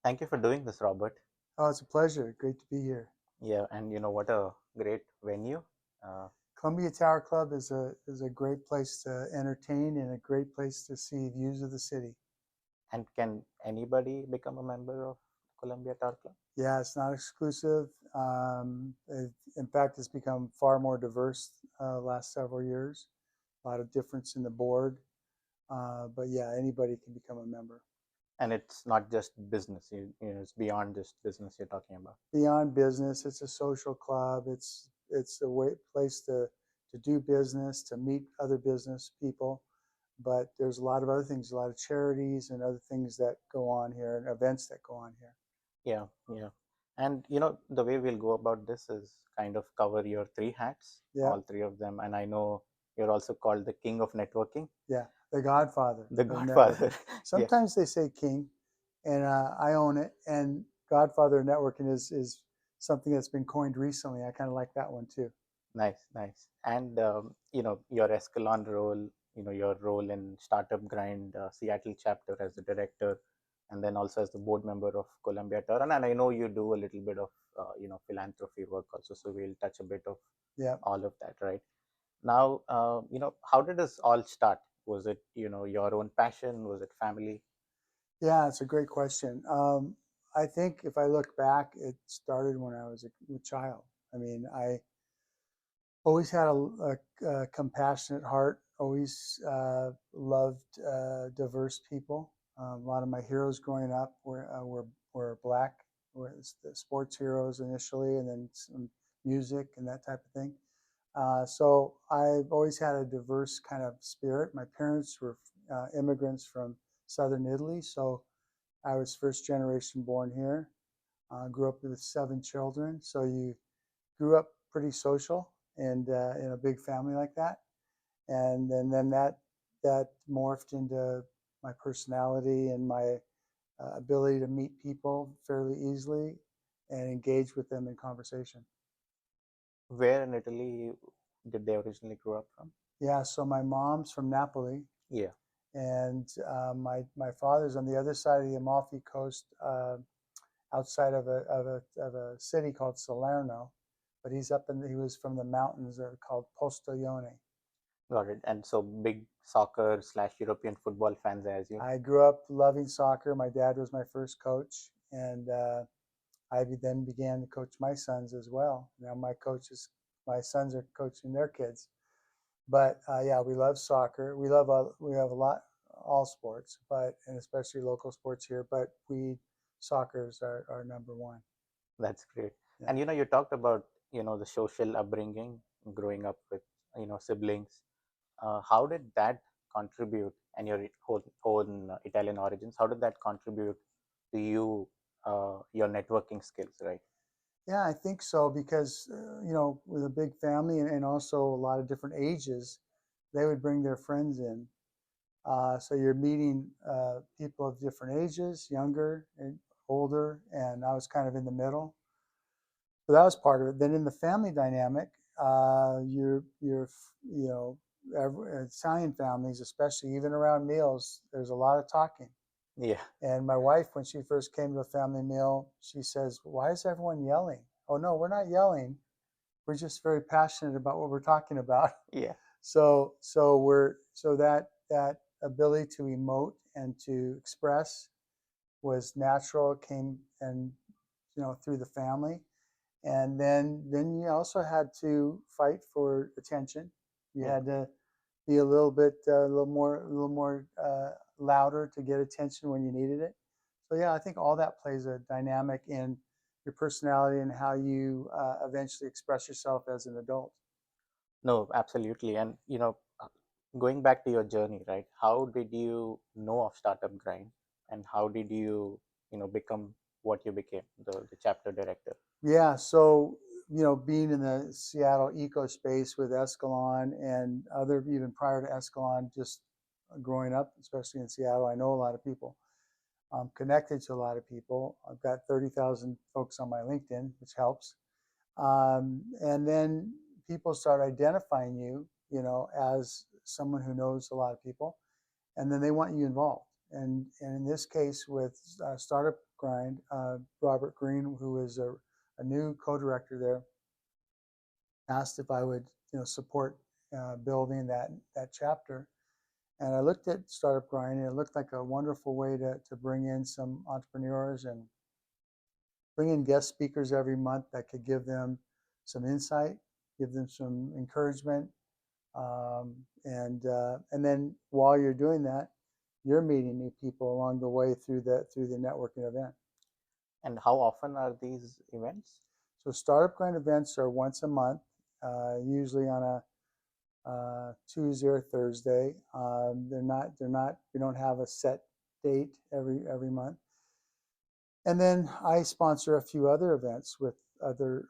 Thank you for doing this, Robert. Oh, it's a pleasure. Great to be here. Yeah, and what a great venue. Uh, Columbia Tower Club is a great place to entertain and a great place to see views of the city. and can anybody become a member of Columbia Tower Club? Yeah, it's not exclusive. In fact, it's become far more diverse last several years. A lot of difference in the board, but yeah, anybody can become a member. And it's not just business. It's beyond just business you're talking about. Beyond business, it's a social club. It's a place to do business, to meet other business people. But there's a lot of other things, a lot of charities and other things that go on here and events that go on here. Yeah, yeah. And the way we'll go about this is kind of cover your three hats, Yeah, all three of them. And I know you're also called the king of networking, yeah. The Godfather the of Godfather. Networking. Yeah, Sometimes they say King, and I own it. And Godfather of Networking is something that's been coined recently. I kind of like that one too. nice, nice. And your Escalon role, your role in Startup Grind Seattle chapter as the director, and then also as the board member of Columbia Tower. And I know you do a little bit of philanthropy work also, so we'll touch a bit of Yeah, all of that, right? Now, how did this all start? Was it your own passion? Was it family? yeah. It's a great question. I think if I look back, it started when I was a child. I mean, I always had a compassionate heart. Always loved diverse people. A lot of my heroes growing up were black, were the sports heroes initially, and then some music and that type of thing. So I've always had a diverse kind of spirit. My parents were immigrants from southern Italy, so I was first generation born here. Grew up with 7 children, so you grew up pretty social and in a big family like that. And then that morphed into my personality and my ability to meet people fairly easily and engage with them in conversation. Where in Italy did they originally grow up from? Yeah, so my mom's from Napoli, Yeah, and my father's on the other side of the Amalfi Coast, outside of a city called Salerno, but he was from the mountains called Postiglione. got it. And so big soccer slash European football fans as you. I grew up loving soccer. My dad was my first coach, and I then began to coach my sons as well. Now my sons are coaching their kids. But yeah, we love soccer. We have a lot all sports, but and especially local sports here. But soccer is our number one. That's great. Yeah. And you talked about the social upbringing, growing up with siblings. How did that contribute, and your own Italian origins? How did that contribute to your networking skills, right? Yeah, I think so because with a big family and also a lot of different ages, they would bring their friends in. So you're meeting people of different ages, younger and older, and I was kind of in the middle. So that was part of it. Then in the family dynamic, you're you know Italian families, especially even around meals, there's a lot of talking. Yeah, And my wife, when she first came to a family meal, she says, "Why is everyone yelling?" Oh no, we're not yelling. We're just very passionate about what we're talking about. yeah. So that ability to emote and to express was natural. It came and through the family, and then you also had to fight for attention. You Yeah. had to be a little more louder to get attention when you needed it. So yeah, I think all that plays a dynamic in your personality and how you eventually express yourself as an adult. No, absolutely. And going back to your journey, right? How did you know of Startup Grind, and how did you become what you became, the chapter director? Yeah, so being in the Seattle eco space with Escalon and other even prior to Escalon, just growing up, especially in Seattle, I know a lot of people. I'm connected to a lot of people. I've got 30,000 folks on my LinkedIn, which helps. And then people start identifying you, as someone who knows a lot of people, and then they want you involved. And in this case with Startup Grind, Robert Green, who is a new co-director there, asked if I would support building that chapter. And I looked at Startup Grind, and it looked like a wonderful way to bring in some entrepreneurs and bring in guest speakers every month that could give them some insight, give them some encouragement, and then while you're doing that, you're meeting new people along the way through the networking event. And how often are these events? So Startup Grind events are once a month, usually on a Tuesday or Thursday. They're not. We don't have a set date every month. And then I sponsor a few other events with other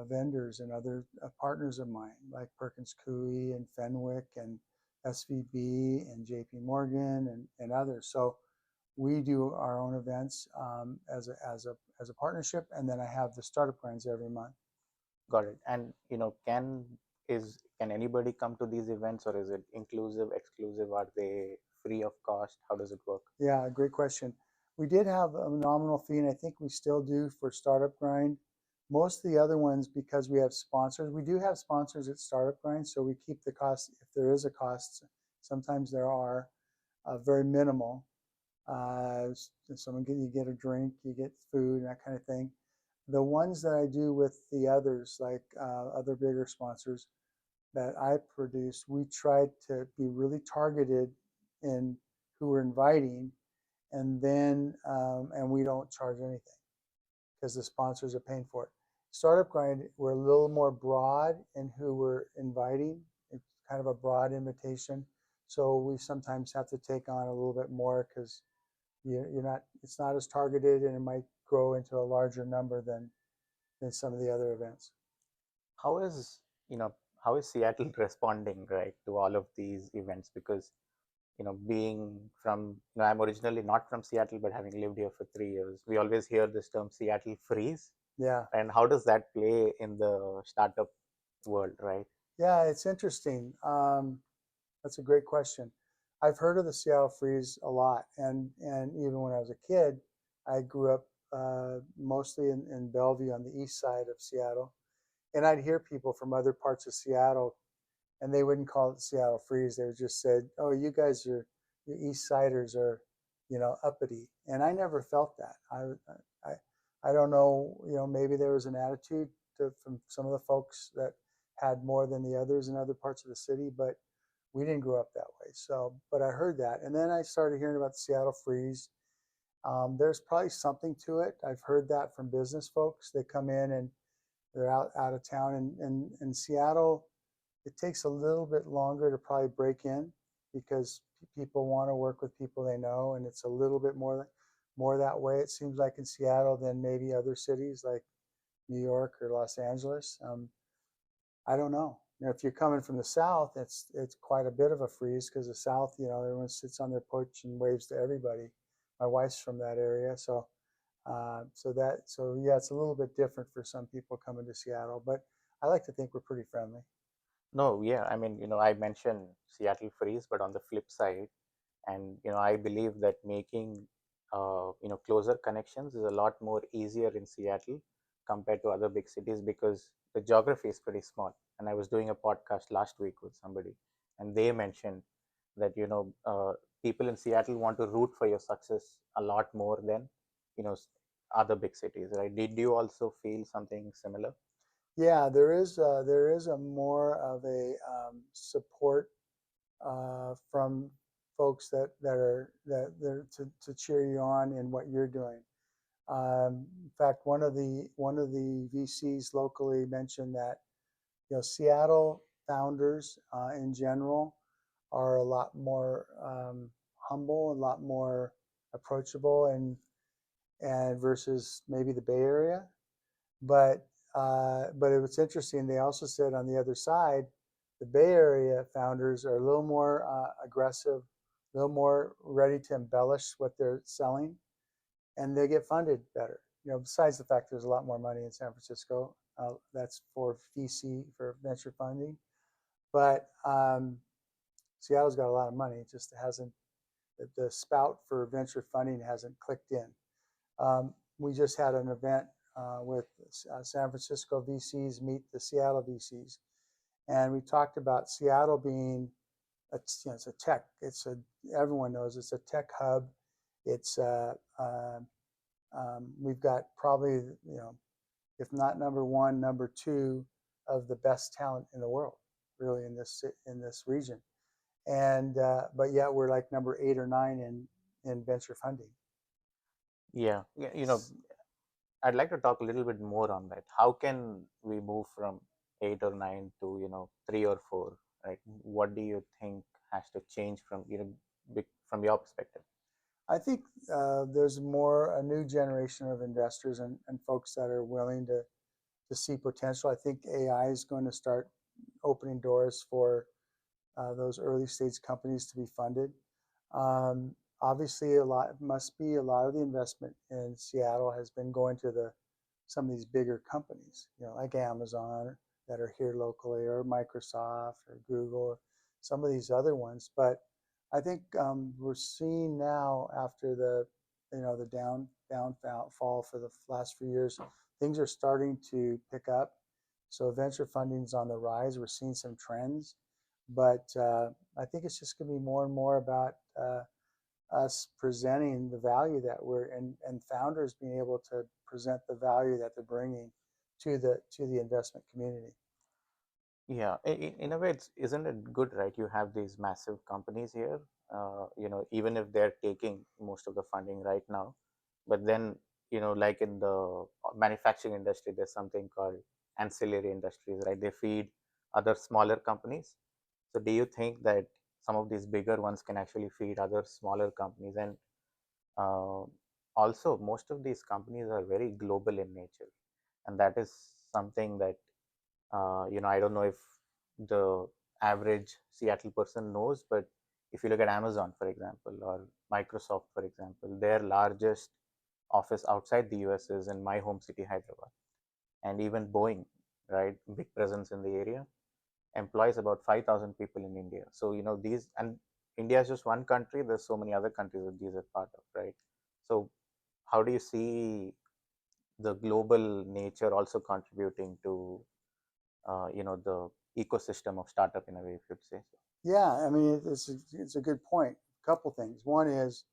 vendors and other partners of mine, like Perkins Coie and Fenwick and SVB and JP Morgan and others. So we do our own events as a partnership, and then I have the startup grinds every month. Got it. And can anybody come to these events, or is it inclusive, exclusive? Are they free of cost? How does it work? Yeah, great question. We did have a nominal fee, and I think we still do for Startup Grind. Most of the other ones, because we have sponsors, we do have sponsors at Startup Grind, so we keep the cost, if there is a cost, sometimes there are, very minimal. You get a drink, you get food, and that kind of thing. The ones that I do with the others, like other bigger sponsors that I produce, we try to be really targeted in who we're inviting, and we don't charge anything because the sponsors are paying for it. Startup Grind, we're a little more broad in who we're inviting. It's kind of a broad invitation, so we sometimes have to take on a little bit more because you're not. It's not as targeted, and it might grow into a larger number than some of the other events. How is you know how is Seattle responding, right, to all of these events? Because being from, I'm originally not from Seattle, but having lived here for 3 years, we always hear this term Seattle freeze. Yeah, And how does that play in the startup world, right? yeah, it's interesting. That's a great question. I've heard of the Seattle freeze a lot, and even when I was a kid, I grew up mostly in Bellevue on the east side of Seattle, and I'd hear people from other parts of Seattle, and they wouldn't call it the Seattle freeze. They would just said, "Oh, you East Siders are, uppity," and I never felt that. I don't know, maybe there was an attitude from some of the folks that had more than the others in other parts of the city, but we didn't grow up that way. So, but I heard that, and then I started hearing about the Seattle freeze. There's probably something to it. I've heard that from business folks. They come in and they're out of town, and in Seattle, it takes a little bit longer to probably break in because people want to work with people they know, and it's a little bit more that way. It seems like in Seattle than maybe other cities like New York or Los Angeles. I don't know. If you're coming from the South, it's quite a bit of a freeze because the South, everyone sits on their porch and waves to everybody. My wife's from that area, so yeah, it's a little bit different for some people coming to Seattle, but I like to think we're pretty friendly. No, yeah, I mean, I mentioned Seattle freeze, but on the flip side, and I believe that making closer connections is a lot more easier in Seattle compared to other big cities because the geography is pretty small. And I was doing a podcast last week with somebody, and they mentioned that people in Seattle want to root for your success a lot more than you know other big cities, right? Did you also feel something similar? Yeah, there is a more of a support from folks to cheer you on in what you're doing. In fact, one of the VCs locally mentioned that Seattle founders in general are a lot more humble, a lot more approachable, and versus maybe the Bay Area. But it was interesting. They also said on the other side, the Bay Area founders are a little more aggressive, a little more ready to embellish what they're selling, and they get funded better. Besides the fact there's a lot more money in San Francisco, that's for VC for venture funding. But Seattle's got a lot of money. It just hasn't. the spout for venture funding hasn't clicked in. We just had an event with San Francisco VCs meet the Seattle VCs, and we talked about Seattle being it's a tech. Everyone knows it's a tech hub. It's we've got probably if not number one, number two of the best talent in the world, really in this region. And but yet we're like number 8 or 9 in venture funding. Yeah, yeah, I'd like to talk a little bit more on that. How can we move from 8 or 9 to 3 or 4? Right? What do you think has to change from from your perspective? I think there's more a new generation of investors and folks that are willing to see potential. I think AI is going to start opening doors for those early stage companies to be funded. Obviously, a lot of the investment in Seattle has been going to some of these bigger companies, like Amazon that are here locally, or Microsoft or Google, or some of these other ones. But I think we're seeing now after the downfall for the last few years, things are starting to pick up. So venture funding's on the rise. We're seeing some trends, but I think it's just going to be more and more about us presenting the value that and founders being able to present the value that they're bringing to the investment community. Yeah, in a way, isn't it good, right? You have these massive companies here, even if they're taking most of the funding right now, but then, like in the manufacturing industry, there's something called ancillary industries, right? They feed other smaller companies. So, do you think that some of these bigger ones can actually feed other smaller companies? And uh, also, most of these companies are very global in nature, and that is something that I don't know if the average Seattle person knows, but if you look at Amazon, for example, or Microsoft, for example, their largest office outside the US is in my home city, Hyderabad. And even Boeing, right, big presence in the area, employs about 5,000 people in India. So, and India is just one country, there's so many other countries that these are part of, right? So, how do you see the global nature also contributing to the ecosystem of startup in a way, if you'd say so? Yeah, I mean it's a good point. A couple things. One is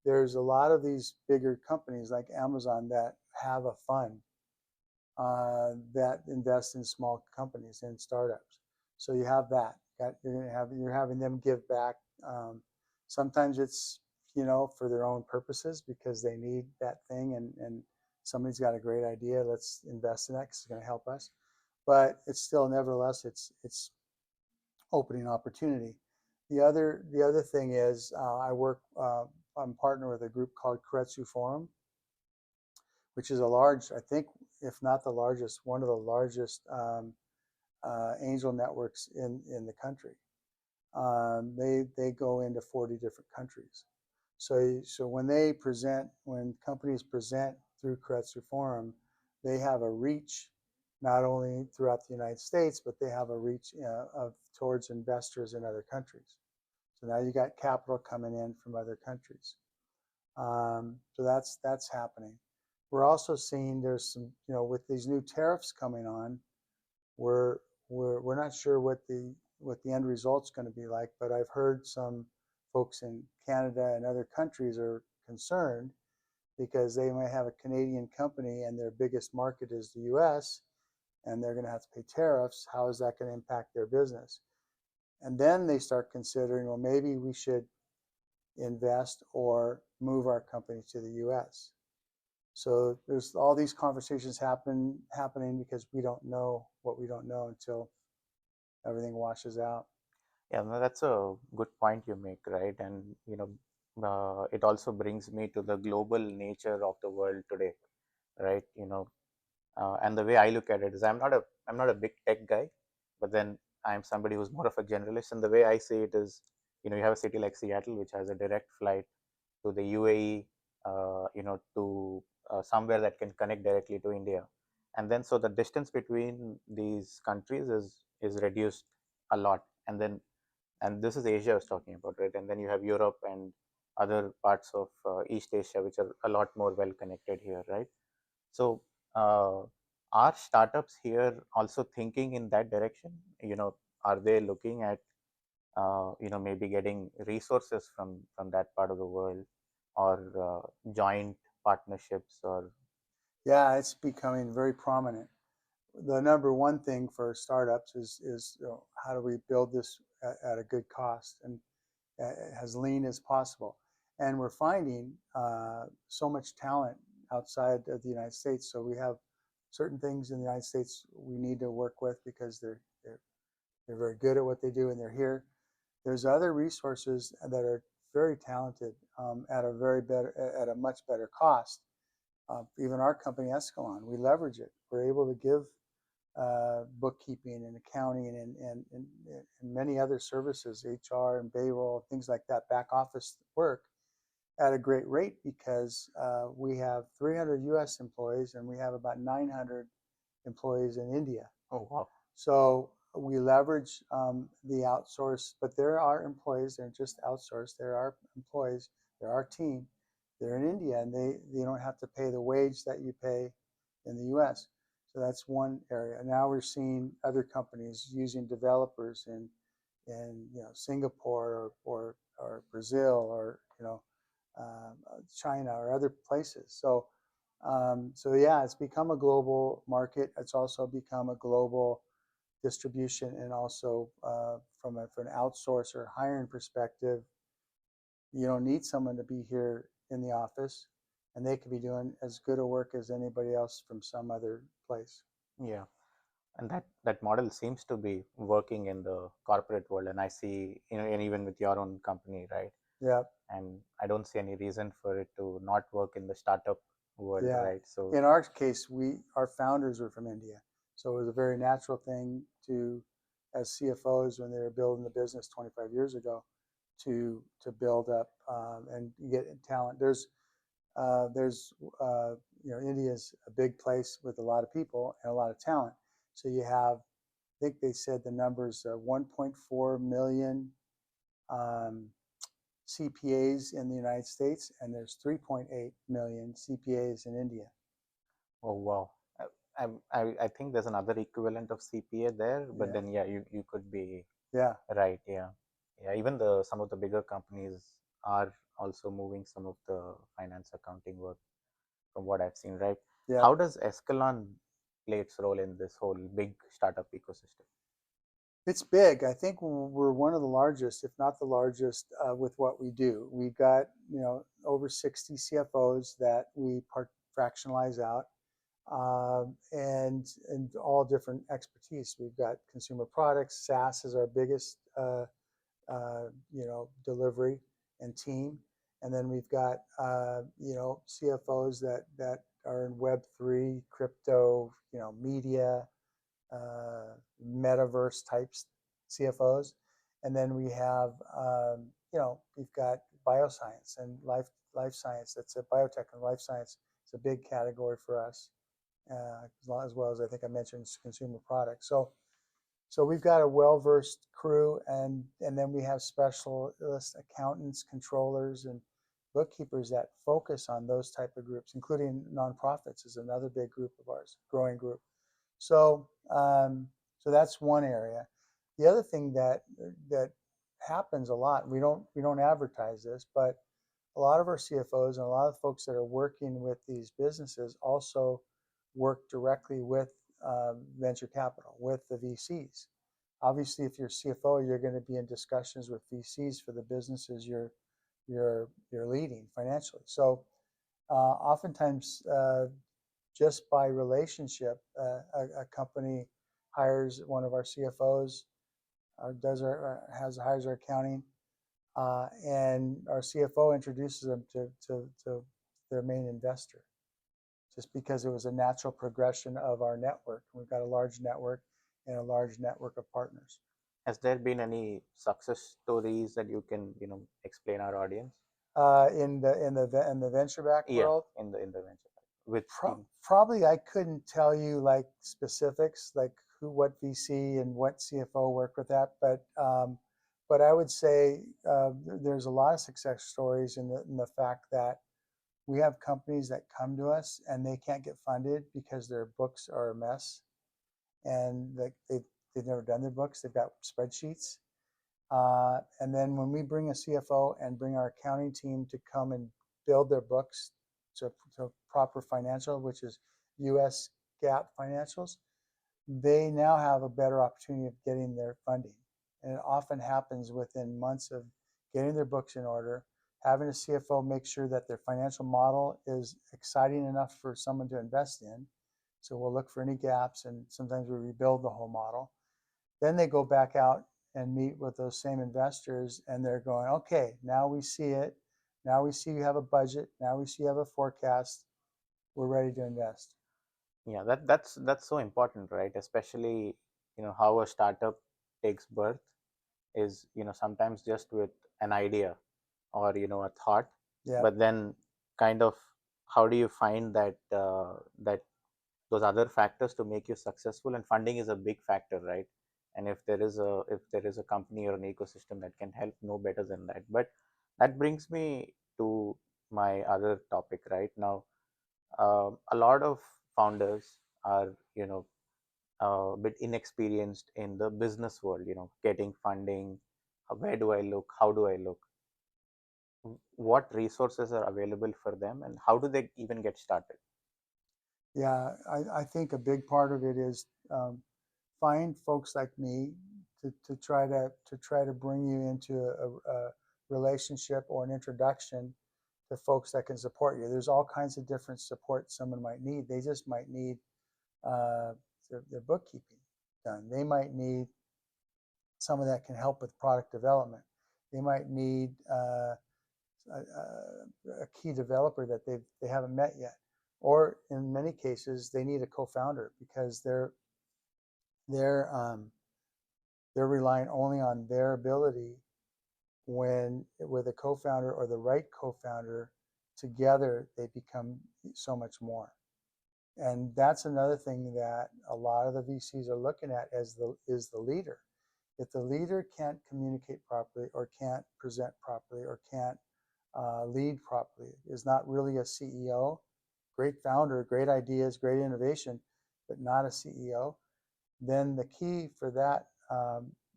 there's a lot of these bigger companies like Amazon that have a fund that invest in small companies and startups. So you have that. You're having them give back. Sometimes it's for their own purposes because they need that thing, and somebody's got a great idea. Let's invest in that because it's going to help us. But it's still, nevertheless, it's opening opportunity. The other thing is I'm partner with a group called Keiretsu Forum, which is a large, I think, if not the largest, one of the largest angel networks in the country. They go into 40 different countries. So when companies present through Keiretsu Forum, they have a reach not only throughout the United States, but they have a reach towards investors in other countries. So now you got capital coming in from other countries. So that's happening. We're also seeing there's some, with these new tariffs coming on, we're we're not sure what the end result's going to be like, but I've heard some folks in Canada and other countries are concerned because they might have a Canadian company and their biggest market is the US, and they're going to have to pay tariffs. How is that going to impact their business? And then they start considering, well, maybe we should invest or move our company to the US. So there's all these conversations happening because we don't know what we don't know until everything washes out. Yeah, no, that's a good point you make, right? And it also brings me to the global nature of the world today, right? And the way I look at it is I'm not a big tech guy, but then I'm somebody who's more of a generalist. And the way I see it is, you have a city like Seattle, which has a direct flight to the UAE, to somewhere that can connect directly to India, and then so the distance between these countries is reduced a lot, and this is Asia I was talking about, right? And then you have Europe and other parts of East Asia, which are a lot more well connected here, right? So, uh, are startups here also thinking in that direction? Are they looking at maybe getting resources from that part of the world, or joint partnerships, or Yeah, it's becoming very prominent. The number one thing for startups is how do we build this at a good cost and as lean as possible. And we're finding so much talent outside of the United States. So we have certain things in the United States we need to work with because they're very good at what they do and they're here. There's other resources that are very talented at a much better cost. Even our company Escalon, we leverage it. We're able to give bookkeeping and accounting and many other services, HR and payroll, things like that, back office work at a great rate because we have 300 U.S. employees and we have about 900 employees in India. oh wow, So we leverage the outsource, but there are employees, they're just outsourced. There are employees, they're our team, they're in India and they don't have to pay the wage that you pay in the US. So that's one area. Now we're seeing other companies using developers in Singapore or Brazil or China or other places. So yeah, it's become a global market. It's also become a global distribution, and also from an outsource or hiring perspective, you don't need someone to be here in the office, and they could be doing as good a work as anybody else from some other place. yeah. And that model seems to be working in the corporate world, and I see, and even with your own company, right? Yeah, And I don't see any reason for it to not work in the startup world, yeah. right? So In our case, our founders were from India, so it was a very natural thing to, as CFOs when they were building the business 25 years ago, to build up and get talent. There's India's a big place with a lot of people and a lot of talent. So you have, I think they said the numbers 1.4 million um, CPAs in the United States, and there's 3.8 million CPAs in India. oh wow. I think there's another equivalent of CPA there, but Yeah, then yeah, you could be yeah, right. Yeah, yeah. Even the some of the bigger companies are also moving some of the finance accounting work, from what I've seen, right? yeah. How does Escalon play its role in this whole big startup ecosystem? It's big. I think we're one of the largest, if not the largest, with what we do. We've got over 60 CFOs that we fractionalize out, and all different expertise. We've got consumer products. SaaS is our biggest delivery and team, and then we've got CFOs that are in Web3, crypto, media, metaverse types CFOs, and then we have we've got bioscience and life science. That's a biotech and life science. It's a big category for us, as well as I think I mentioned consumer products. So we've got a well-versed crew, and then we have specialist accountants, controllers, and bookkeepers that focus on those type of groups, including nonprofits is another big group of ours, growing group. So so that's one area. The other thing that happens a lot, we don't advertise this, but a lot of our CFOs and a lot of folks that are working with these businesses also work directly with venture capital, with the VCs. Obviously, if you're CFO, you're going to be in discussions with VCs for the businesses you're leading financially. So oftentimes, just by relationship, a company hires one of our CFOs, or hires our accounting, and our CFO introduces them to their main investor, just because it was a natural progression of our network. We've got a large network and a large network of partners. Has there been any success stories that you can explain our audience? In the venture back Yeah, world, in the venture with probably I couldn't tell you like specifics, like what VC and what CFO work with that, but But I would say there's a lot of success stories in the fact that we have companies that come to us and they can't get funded because their books are a mess, and they've never done their books. They've got spreadsheets. And then when we bring a CFO and bring our accounting team to come and build their books to proper financial, which is US GAAP financials, they now have a better opportunity of getting their funding. And it often happens within months of getting their books in order, having a CFO make sure that their financial model is exciting enough for someone to invest in. So we'll look for any gaps, and sometimes we rebuild the whole model. Then they go back out and meet with those same investors, and they're going, okay, now we see it. Now we see you have a budget. Now we see you have a forecast. We're ready to invest. Yeah, that's so important, right? Especially, how a startup takes birth is, sometimes just with an idea or, a thought, Yeah, but then kind of how do you find that those other factors to make you successful? And funding is a big factor, right? And if there is a company or an ecosystem that can help, no better than that. But that brings me to my other topic right now. A lot of founders are, a bit inexperienced in the business world, getting funding. Where do I look? How do I look? What resources are available for them, and how do they even get started? yeah. I think a big part of it is find folks like me to try to bring you into a relationship or an introduction to folks that can support you. There's all kinds of different support someone might need. They just might need uh, their bookkeeping done. They might need someone that can help with product development. They might need a key developer that they haven't met yet, or in many cases they need a co-founder because they're um, they're relying only on their ability. When with a co-founder or the right co-founder together, they become so much more. And that's another thing that a lot of the VCs are looking at as the leader. If the leader can't communicate properly or can't present properly or can't lead properly, is not really a CEO, great founder, great ideas, great innovation, but not a CEO, then the key for that,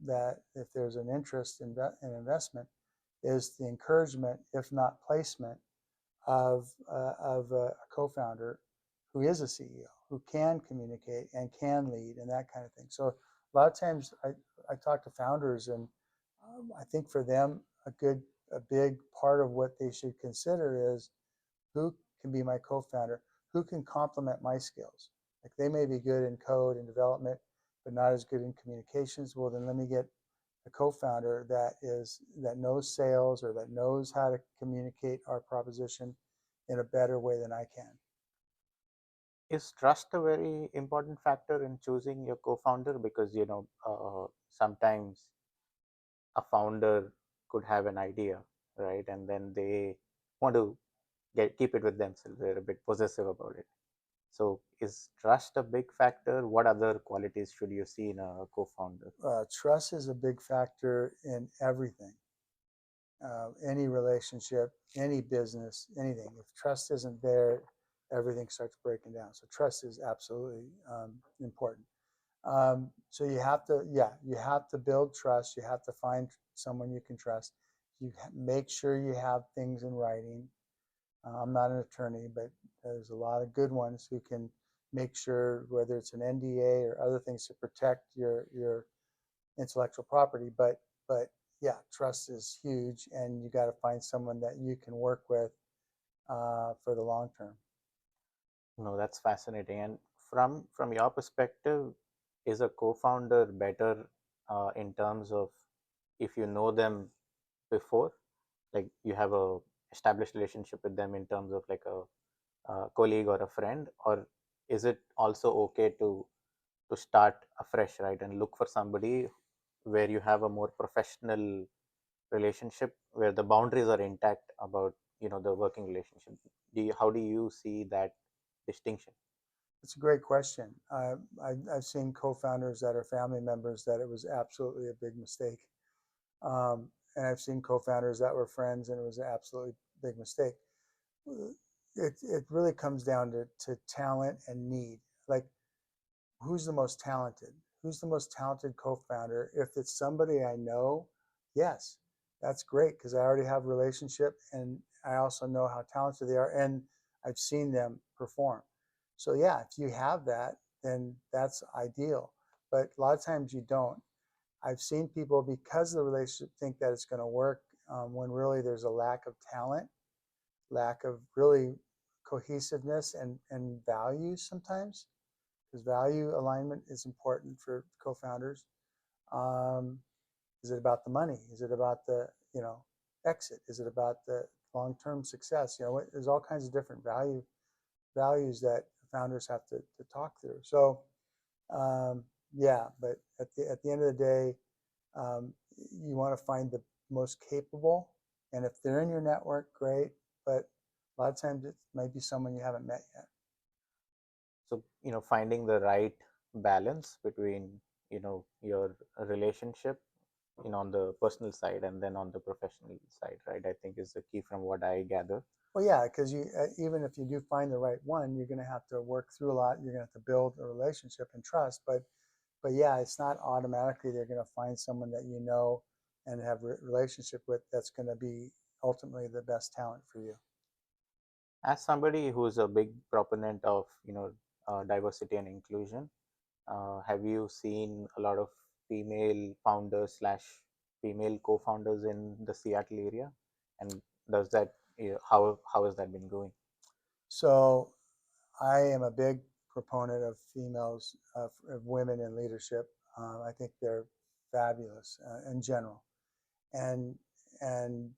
that if there's an interest in investment, is the encouragement, if not placement, of a co-founder who is a CEO, who can communicate and can lead and that kind of thing. So a lot of times I talk to founders, and I think for them a big part of what they should consider is who can be my co-founder, who can complement my skills. Like they may be good in code and development, but not as good in communications. Well, then let me get a co-founder that knows sales or that knows how to communicate our proposition in a better way than I can. Is trust a very important factor in choosing your co-founder? Because sometimes a founder could have an idea, right, and then they want to keep it with themselves. They're a bit possessive about it. So is trust a big factor? What other qualities should you see in a co-founder? Trust is a big factor in everything, any relationship, any business, anything. If trust isn't there, everything starts breaking down. So trust is absolutely important. So you have to build trust. You have to find someone you can trust. You make sure you have things in writing. I'm not an attorney, but there's a lot of good ones who can make sure, whether it's an NDA or other things to protect your intellectual property. But yeah, trust is huge, and you got to find someone that you can work with for the long term. No, that's fascinating. And from your perspective, is a co-founder better in terms of if you know them before, like you have a established relationship with them in terms of like a colleague or a friend, or is it also okay to start afresh, right, and look for somebody where you have a more professional relationship where the boundaries are intact about the working relationship? How do you see that distinction? It's a great question. I've seen co-founders that are family members that it was absolutely a big mistake. And I've seen co-founders that were friends, and it was an absolutely big mistake. It really comes down to talent and need. Like, who's the most talented? Who's the most talented co-founder? If it's somebody I know, yes, that's great because I already have a relationship and I also know how talented they are and I've seen them perform. So yeah, if you have that, then that's ideal. But a lot of times you don't. I've seen people because of the relationship think that it's going to work when really there's a lack of talent, lack of really cohesiveness and values sometimes because value alignment is important for co-founders. Um, is it about the money? Is it about the exit? Is it about the long-term success? There's all kinds of different values that founders have to talk through. So yeah, but at the end of the day, you want to find the most capable, and if they're in your network, great. But a lot of times it might be someone you haven't met yet. So finding the right balance between your relationship on the personal side and then on the professional side, right? I think is the key from what I gather. Well, yeah, because you even if you do find the right one, you're going to have to work through a lot. You're going to have to build a relationship and trust. But yeah, it's not automatically they're going to find someone that you know and have a relationship with that's going to be ultimately the best talent for you. As somebody who's a big proponent of diversity and inclusion, have you seen a lot of female founders slash female co-founders in the Seattle area? And does that how has that been going? So I am a big proponent of females, of women in leadership. I think they're fabulous in general, and and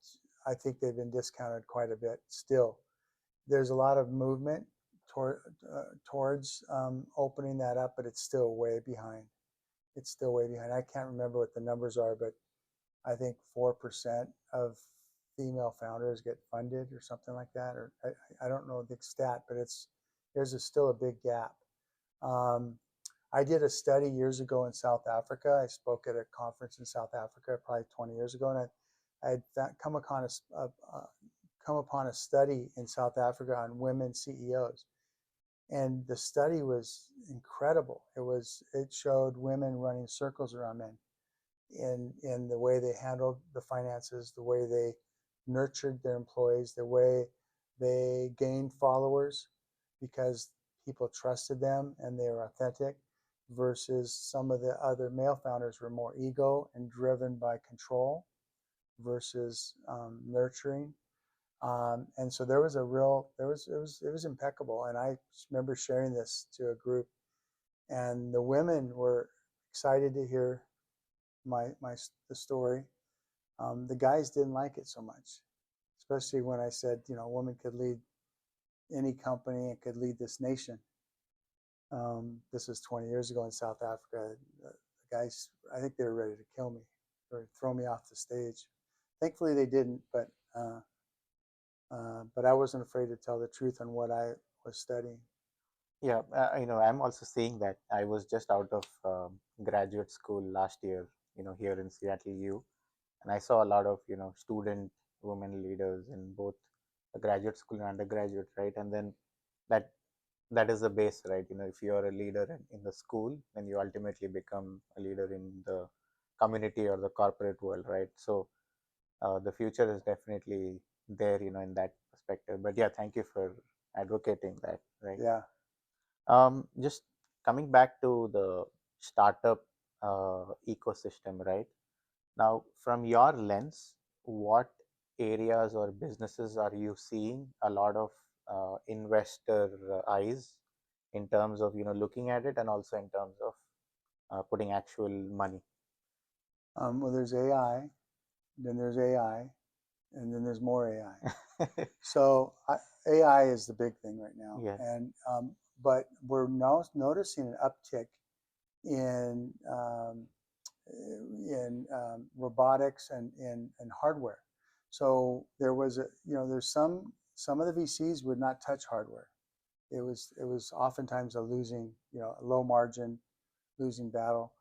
I think they've been discounted quite a bit. Still, there's a lot of movement towards opening that up, but it's still way behind. It's still way behind. I can't remember what the numbers are, but I think 4% of female founders get funded or something like that. Or I don't know the stat, but still a big gap. Um, I did a study years ago in South Africa. I spoke at a conference in South Africa probably 20 years ago, and I had come upon a study in South Africa on women CEOs, and the study was incredible. It showed women running circles around men in the way they handled the finances, the way they nurtured their employees, the way they gained followers because people trusted them and they were authentic, versus some of the other male founders were more ego and driven by control versus nurturing. And so there was a real there was it was impeccable. And I remember sharing this to a group, and the women were excited to hear the story. The guys didn't like it so much, especially when I said, a woman could lead any company and could lead this nation. This was 20 years ago in South Africa. The guys, I think they were ready to kill me or throw me off the stage. Thankfully, they didn't, but I wasn't afraid to tell the truth on what I was studying. Yeah, I'm also seeing that. I was just out of graduate school last year, here in Seattle U, and I saw a lot of student women leaders in both the graduate school and undergraduate, right? And then that that is the base, right? If you're a leader in the school, then you ultimately become a leader in the community or the corporate world, right? So the future is definitely there, in that perspective. But yeah, thank you for advocating that, right? Yeah. Just coming back to the startup ecosystem, right? Now, from your lens, what areas or businesses are you seeing a lot of investor eyes in terms of looking at it and also in terms of putting actual money? Well, there's AI, then there's AI, and then there's more AI. So AI is the big thing right now, Yeah. and but we're now noticing an uptick in robotics and hardware. So there was there's some of the VCs would not touch hardware. It was oftentimes a losing a low margin losing battle.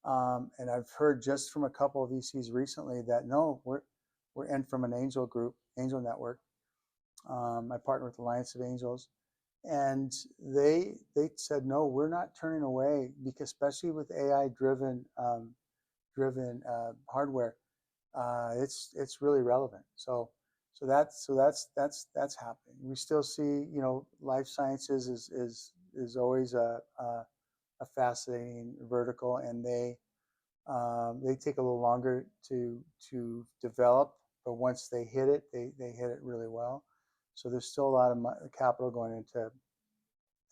And I've heard just from a couple of VCs recently that no, we're and from an angel group, angel network. I partner with Alliance of Angels, and they said no, we're not turning away because especially with AI driven hardware, it's really relevant. So that's happening. We still see life sciences is always a fascinating vertical, and they take a little longer to develop, but once they hit it, they hit it really well. So there's still a lot of capital going into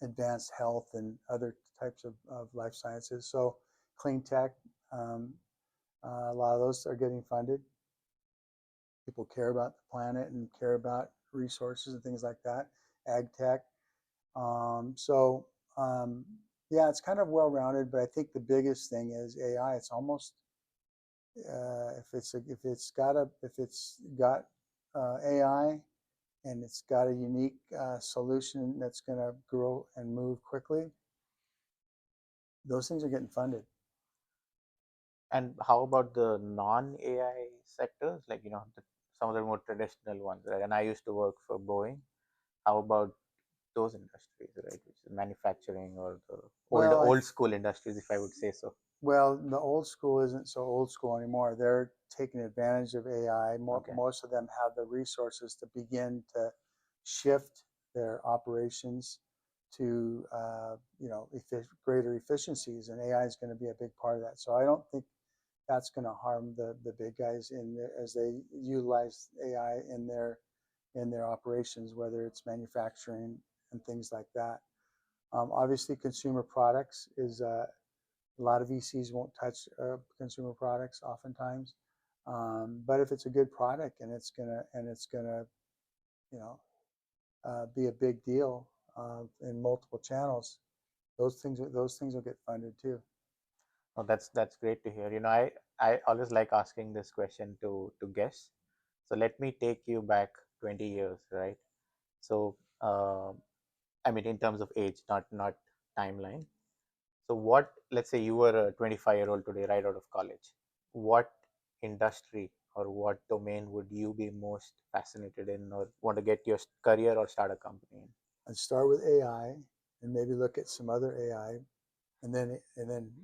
advanced health and other types of life sciences. So clean tech, um, a lot of those are getting funded. People care about the planet and care about resources and things like that. Ag tech. So yeah, it's kind of well rounded, but I think the biggest thing is AI. It's almost if it's got AI and it's got a unique solution that's going to grow and move quickly, those things are getting funded. And how about the non-AI sectors, like some of the more traditional ones, right? And I used to work for Boeing. How about those industries, right? Which is manufacturing or the Well, I old school industries, if I would say so. Well, the old school isn't so old school anymore. They're taking advantage of AI. Okay. Most of them have the resources to begin to shift their operations to greater efficiencies, and AI is going to be a big part of that. So I don't think that's going to harm the big guys as they utilize AI in their operations, whether it's manufacturing and things like that. Obviously, consumer products is a lot of VCs won't touch consumer products oftentimes, but if it's a good product and it's gonna you know be a big deal in multiple channels, those things will get funded too. Oh, that's great to hear. I always like asking this question to guests. So let me take you back 20 years, right? So I mean, in terms of age, not timeline. So what, let's say you were a 25-year-old today, right out of college. What industry or what domain would you be most fascinated in or want to get your career or start a company in? I'd start with AI and maybe look at some other AI and then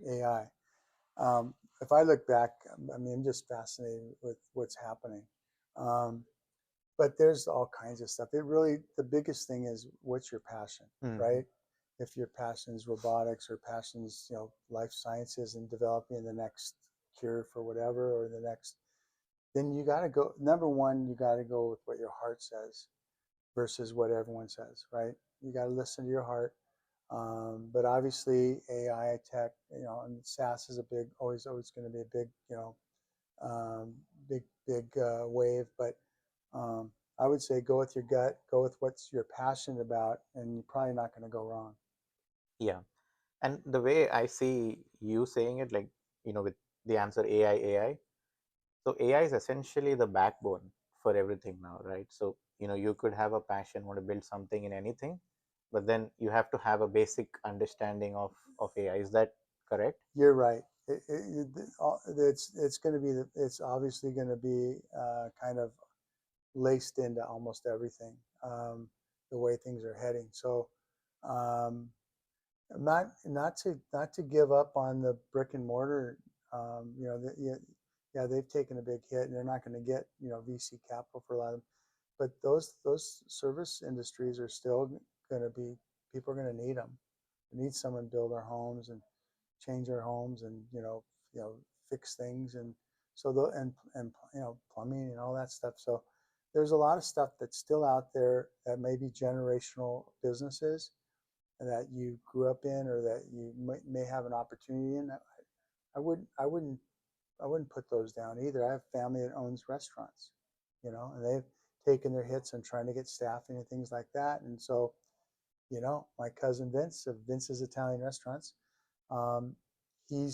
AI. If I look back, I mean, I'm just fascinated with what's happening. Um, but there's all kinds of stuff. The biggest thing is what's your passion, Mm-hmm. right? If your passion is robotics or passion is life sciences and developing the next cure for whatever or the next, then you got to go. Number one, you got to go with what your heart says versus what everyone says, right? You got to listen to your heart. But obviously, AI tech, and SaaS is always going to be a big, um, big wave. But I would say go with your gut, go with what you're passionate about, and you're probably not going to go wrong. Yeah. And the way I see you saying it, like, with the answer AI, AI. So AI is essentially the backbone for everything now, right? So, you could have a passion, want to build something in anything, but then you have to have a basic understanding of AI. Is that correct? You're right. It's going to be it's obviously going to be kind of laced into almost everything, the way things are heading. So um, not to give up on the brick and mortar. Yeah, they've taken a big hit, and they're not going to get VC capital for a lot of them. But those service industries are still going to be. People are going to need them. They need someone to build our homes and change our homes and fix things and plumbing and all that stuff. So there's a lot of stuff that's still out there that may be generational businesses that you grew up in or that you may have an opportunity in. I wouldn't put those down either. I have family that owns restaurants, and they've taken their hits on trying to get staffing and things like that. And so, my cousin Vince of Vince's Italian Restaurants, um, he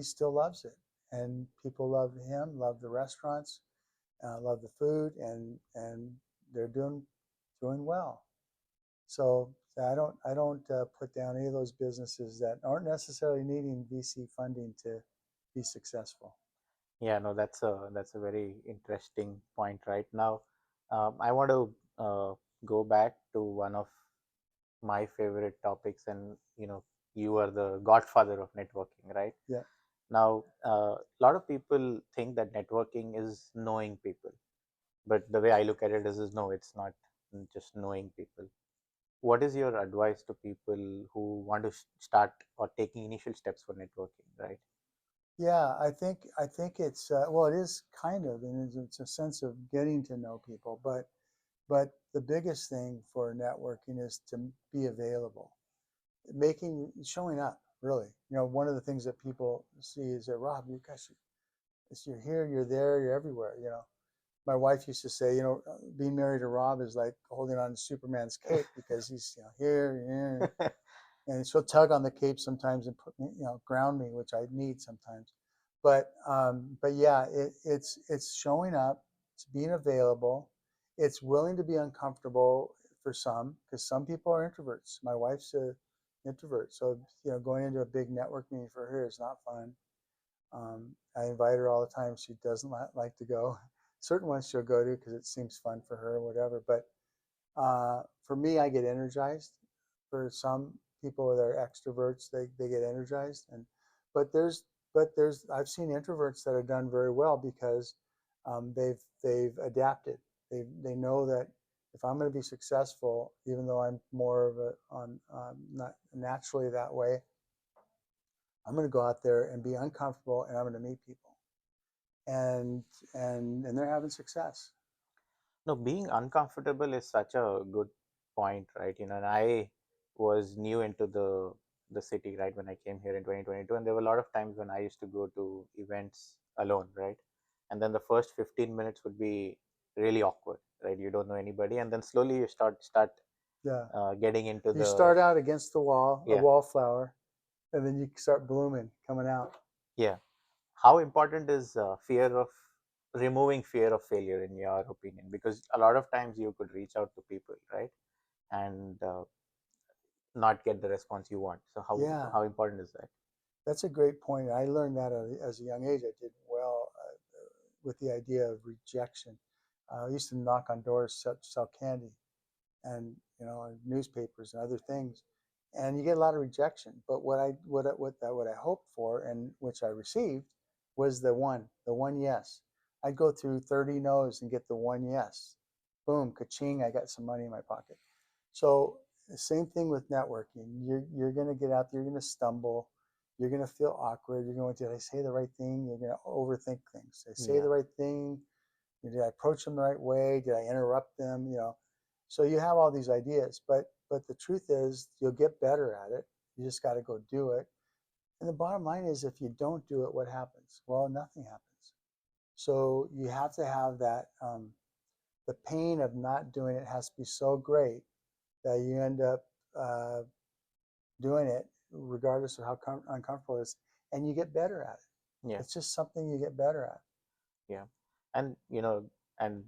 still loves it, and people love him, love the restaurants, love the food, and they're doing well. So I don't put down any of those businesses that aren't necessarily needing VC funding to be successful. Yeah, no, that's a very interesting point. Right now, I want to go back to one of my favorite topics, and you are the godfather of networking, right? Yeah. Now, a lot of people think that networking is knowing people, but the way I look at it is no, it's not just knowing people. What is your advice to people who want to start or taking initial steps for networking, right? Yeah, I think it's well, it is kind of, and it's a sense of getting to know people, but the biggest thing for networking is to be available, showing up. Really, one of the things that people see is that Rob, you guys, you're here, you're there, you're everywhere. My wife used to say, being married to Rob is like holding on to Superman's cape because he's here, and she'll tug on the cape sometimes and put me, ground me, which I need sometimes. But yeah, it's showing up, it's being available, it's willing to be uncomfortable for some, because some people are introverts. My wife's a introvert, so going into a big network meeting for her is not fun. I invite her all the time. She doesn't like to go. Certain ones she'll go to because it seems fun for her or whatever. But for me, I get energized. For some people that are extroverts, they get energized. But there's I've seen introverts that have done very well because they've adapted. They know that if I'm going to be successful, even though I'm more of a on not naturally that way, I'm going to go out there and be uncomfortable, and I'm going to meet people, and and they're having success. No, being uncomfortable is such a good point, right? And I was new into the city, right, when I came here in 2022, and there were a lot of times when I used to go to events alone, right? And then the first 15 minutes would be really awkward, right? You don't know anybody, and then slowly you start Yeah, getting into you the start out against the wall, a yeah, wallflower, and then you start blooming, coming out. yeah. How important is removing fear of failure in your opinion? Because a lot of times you could reach out to people, right? And not get the response you want. So Yeah, how important is that? that's a great point. I learned that as a young age. I did well with the idea of rejection. I used to knock on doors, sell candy, and newspapers and other things, and you get a lot of rejection. But what I hoped for, and which I received, was the one yes. I'd go through 30 no's and get the one yes. Boom, ka-ching! I got some money in my pocket. So the same thing with networking. You're going to get out there. You're going to stumble. You're going to feel awkward. You're going to, did I say the right thing? You're going to overthink things. Did I say Yeah, the right thing? Did I approach them the right way? Did I interrupt them? So you have all these ideas, but the truth is you'll get better at it. You just got to go do it. And the bottom line is, if you don't do it, what happens? Well, nothing happens. So you have to have that. The pain of not doing it has to be so great that you end up uh, doing it regardless of how uncomfortable it is, and you get better at it. yeah, It's just something you get better at. yeah. And and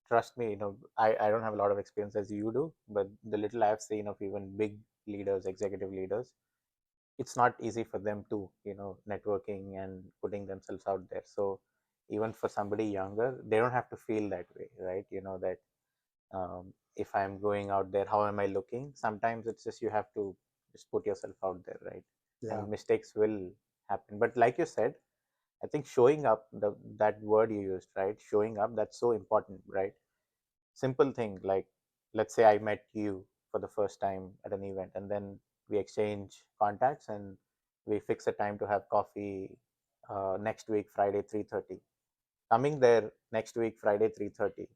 trust me, I don't have a lot of experience as you do, but the little I've seen of even big leaders, executive leaders, it's not easy for them to, networking and putting themselves out there. So even for somebody younger, they don't have to feel that way, right? That if I'm going out there, how am I looking? Sometimes it's just you have to just put yourself out there, right? Yeah. And mistakes will happen. But like you said, I think showing up, that word you used, right? Showing up, that's so important, right? Simple thing like, let's say I met you for the first time at an event, and then we exchange contacts and we fix a time to have coffee next week, Friday, 3:30. Coming there next week, Friday, 3:30,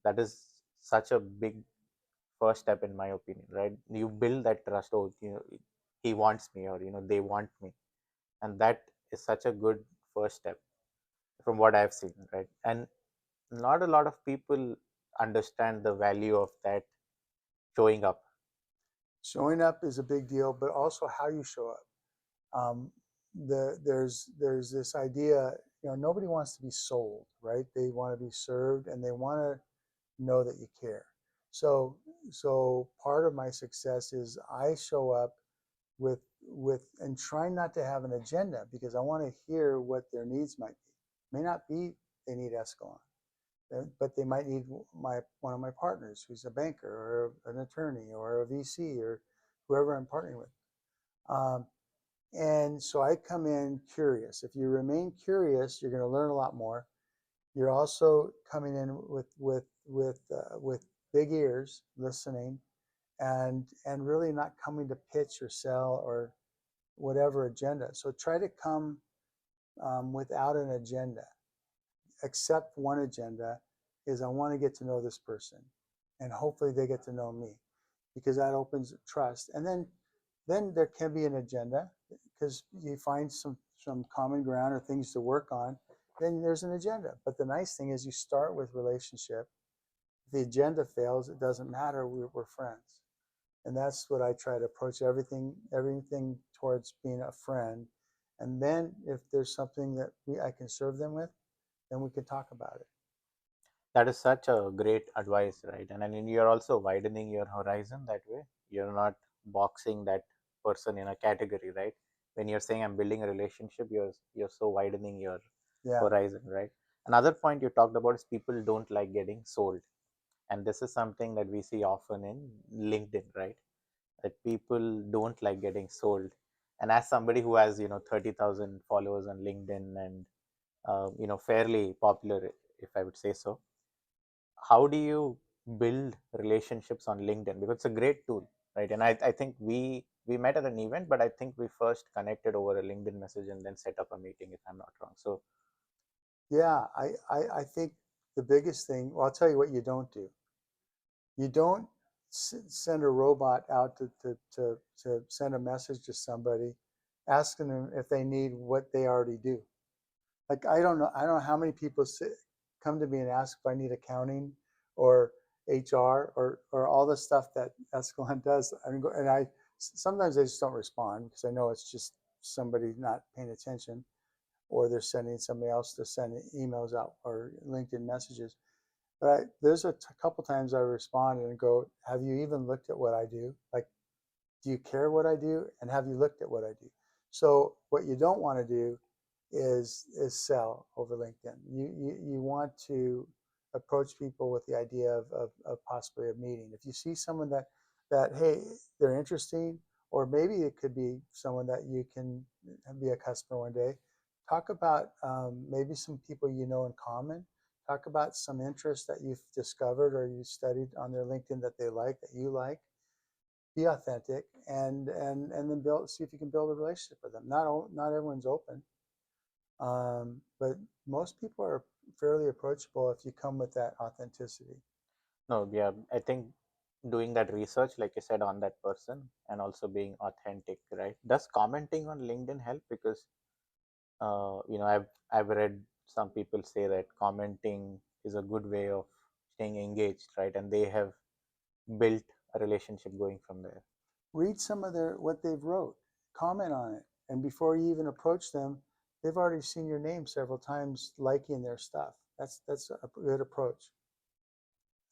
that is such a big first step in my opinion, right? You build that trust. Oh, he wants me, or they want me, and that is such a good first step from what I've seen, right? And not a lot of people understand the value of that showing up. Showing up is a big deal, but also how you show up. Um, there's this idea, nobody wants to be sold, right? They want to be served, and they want to know that you care. So so part of my success is I show up with and try not to have an agenda because I want to hear what their needs might be. May not be they need Escalon, but they might need one of my partners who's a banker or an attorney or a VC or whoever I'm partnering with. Um, and so I come in curious. If you remain curious, you're going to learn a lot more. You're also coming in with big ears, listening, and really not coming to pitch or sell or whatever agenda. So try to come without an agenda, except one agenda is I want to get to know this person, and hopefully they get to know me, because that opens trust. And then there can be an agenda because you find some common ground or things to work on. Then there's an agenda. But the nice thing is you start with relationship. If the agenda fails, it doesn't matter. We're friends, and that's what I try to approach everything towards being a friend. And then if there's something that I can serve them with, then we can talk about it. That is such a great advice, right? And I mean, you're also widening your horizon that way. You're not boxing that person in a category, right? When you're saying I'm building a relationship, you're so widening your Yeah, horizon, right? Another point you talked about is people don't like getting sold, and this is something that we see often in LinkedIn, right? That people don't like getting sold. And as somebody who has 30,000 followers on LinkedIn and fairly popular, if I would say so, how do you build relationships on LinkedIn? Because it's a great tool, right? And I think we met at an event, but I think we first connected over a LinkedIn message and then set up a meeting, if I'm not wrong. So yeah. I think the biggest thing. Well, I'll tell you what you don't do. You don't send a robot out to send a message to somebody, asking them if they need what they already do. Like I don't know how many people come to me and ask if I need accounting or HR or all the stuff that Escalon does. And I sometimes I just don't respond because I know it's just somebody not paying attention, or they're sending somebody else to send emails out or LinkedIn messages. But there's a couple times I respond and go, "Have you even looked at what I do? Like, do you care what I do? And have you looked at what I do?" So what you don't want to do is sell over LinkedIn. You want to approach people with the idea of possibly a meeting. If you see someone that hey, they're interesting, or maybe it could be someone that you can be a customer one day. Talk about maybe some people you know in common. Talk about some interest that you've discovered or you studied on their LinkedIn that they like, that you like. Be authentic, and then build, see if you can build a relationship with them. Not everyone's open, but most people are fairly approachable if you come with that authenticity. no, yeah, I think doing that research, like you said, on that person and also being authentic, right? Does commenting on LinkedIn help? Because I've read some people say that commenting is a good way of staying engaged, right? And they have built a relationship going from there. Read some of their what they've wrote, comment on it, and before you even approach them, they've already seen your name several times liking their stuff. That's a good approach.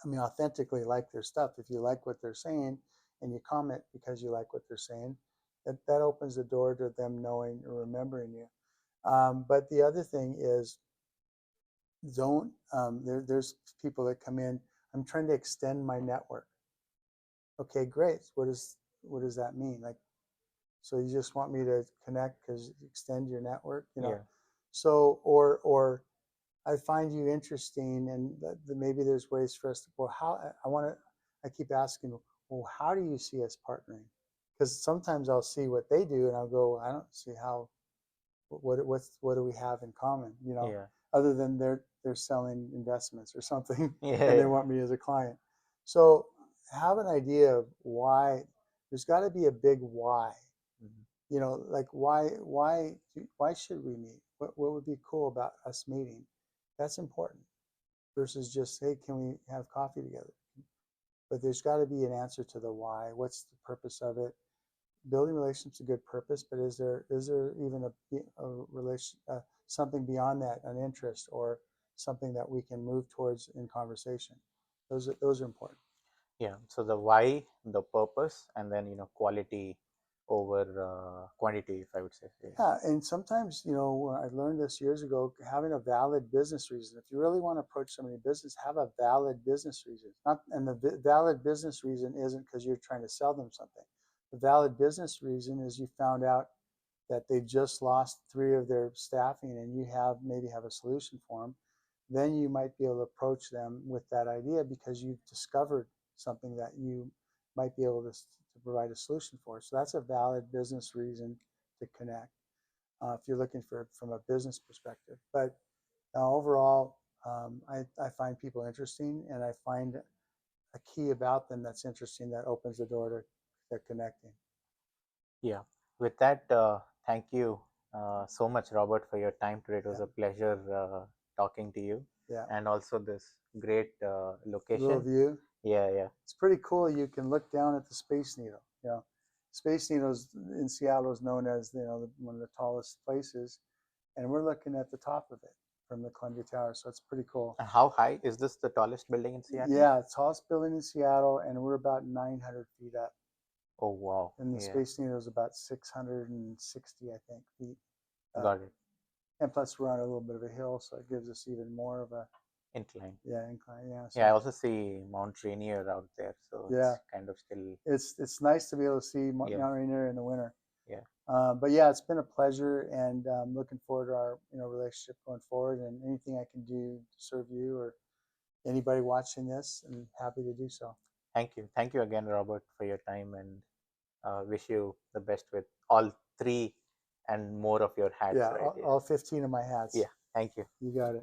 I mean, authentically like their stuff. If you like what they're saying and you comment because you like what they're saying, that opens the door to them knowing or remembering you. But the other thing is, don't there's people that come in. I'm trying to extend my network. Okay, great. What does that mean? Like, so you just want me to connect because extend your network, you know? Yeah, So or I find you interesting, and maybe there's ways for us to. Well, how I want to. I keep asking, well, how do you see us partnering? Because sometimes I'll see what they do, and I'll go, I don't see how. What do we have in common? You know, yeah, other than they're selling investments or something, and they yeah, want me as a client. So have an idea of why. There's got to be a big why. mhm. You know, like why should we meet? What would be cool about us meeting? That's important versus just, hey, can we have coffee together? But there's got to be an answer to the why. What's the purpose of it? Building relationships is a good purpose, but is there even a relation, something beyond that, an interest or something that we can move towards in conversation? Those are important. Yeah. So the why, the purpose, and then quality over quantity, if I would say. Yeah. Yeah, and sometimes, I learned this years ago, having a valid business reason. If you really want to approach somebody in business, have a valid business reason. Not, and the valid business reason isn't because you're trying to sell them something. The valid business reason is you found out that they just lost three of their staffing and you maybe have a solution for them. Then you might be able to approach them with that idea because you've discovered something that you might be able to provide a solution for. So that's a valid business reason to connect if you're looking for from a business perspective. But overall, I find people interesting, and I find a key about them that's interesting that opens the door to connecting. Yeah. With that, thank you so much, Robert, for your time today. It was Yeah, a pleasure talking to you, yeah. and also this great Little location. view. Yeah, yeah. It's pretty cool. You can look down at the Space Needle. Space Needles in Seattle is known as one of the tallest places, and we're looking at the top of it from the Columbia Tower. So it's pretty cool. And how high is this? The tallest building in Seattle? Yeah, tallest building in Seattle, and we're about 900 feet up. Oh, wow. And the Yeah, Space Needle is about 660, I think, feet up. got it. And plus, we're on a little bit of a hill, so it gives us even more of a Incline. incline. Yeah, Yeah, I so also see Mount Rainier out there, so yeah, it's kind of still. it's nice to be able to see Mount Yeah, Rainier in the winter. yeah. But yeah, it's been a pleasure, and looking forward to our relationship going forward. And anything I can do to serve you or anybody watching this, I'm happy to do so. Thank you again, Robert, for your time, and wish you the best with all three and more of your hats Yeah, right here. all 15 of my hats. Yeah, thank you. You got it.